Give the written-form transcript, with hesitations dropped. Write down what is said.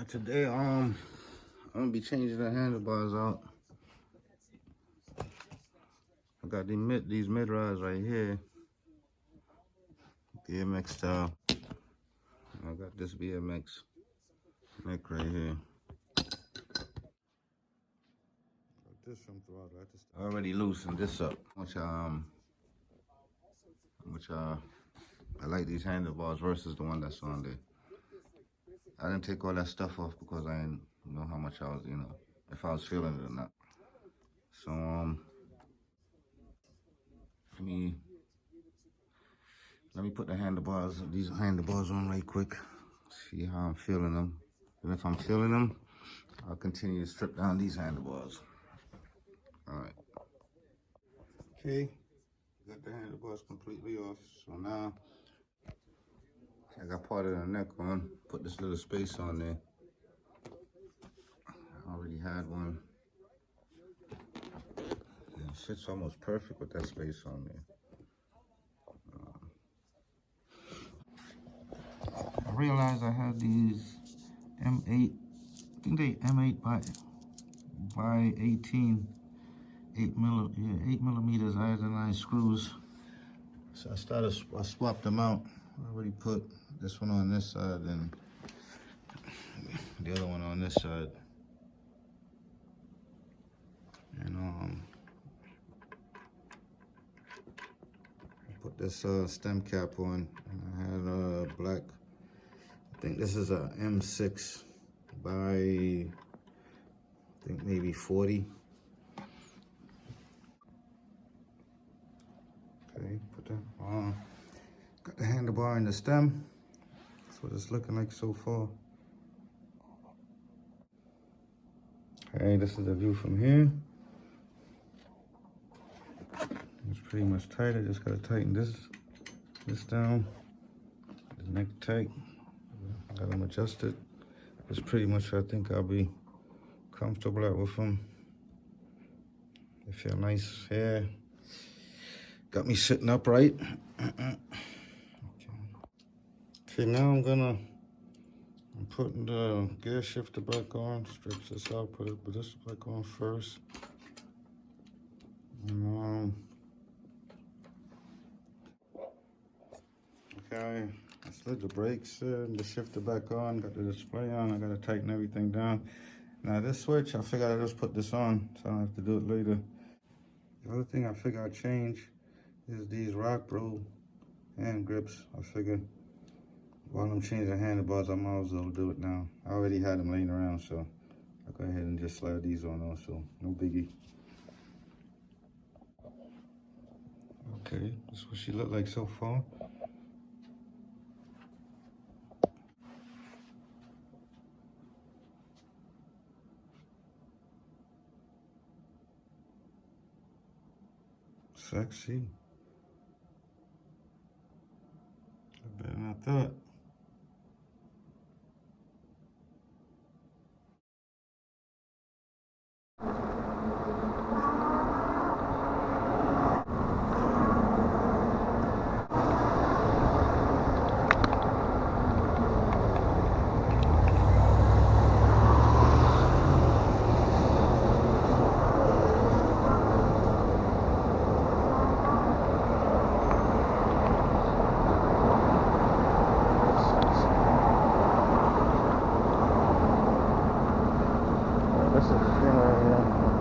Today, I'm gonna be changing the handlebars out. I got these mid-rise right here, BMX style. I got this BMX neck right here. This from throughout. I already loosened this up, which I like these handlebars versus the one that's on there. I didn't take all that stuff off because I didn't know how much I was, if I was feeling it or not. So let me put these handlebars on right quick. See how I'm feeling them. And if I'm feeling them, I'll continue to strip down these handlebars. All right. Okay, got the handlebars completely off. So now I got part of the neck on. Put this little space on there. I already had one. And it fits almost perfect with that space on there. I realized I had these M8, I think they M8 by 18, 8 millimeters iodine screws. So I swapped them out. I already put this one on this side and the other one on this side. And put this stem cap on. And I had black, I think this is a M6 by, I think maybe 40. Okay, put that on. Got the handlebar and the stem. That's what it's looking like so far. Okay, this is the view from here. It's pretty much tight. I just gotta tighten this down. The neck tight. Got them adjusted. It's pretty much I think I'll be comfortable at with them. They feel nice here. Got me sitting upright. Okay, now I'm putting the gear shifter back on. Strips this out, put this back on first. And, okay, I slid the brakes and the shifter back on, got the display on. I gotta tighten everything down. Now this switch, I figured I'd just put this on, so I don't have to do it later. The other thing I figure I'd change is these rock bro hand grips. I figured while I'm changing handlebars, I might as well do it now. I already had them laying around, so I'll go ahead and just slide these on also, no biggie. Okay, that's what she looked like so far. Sexy. Better than I thought. This is the thing right here.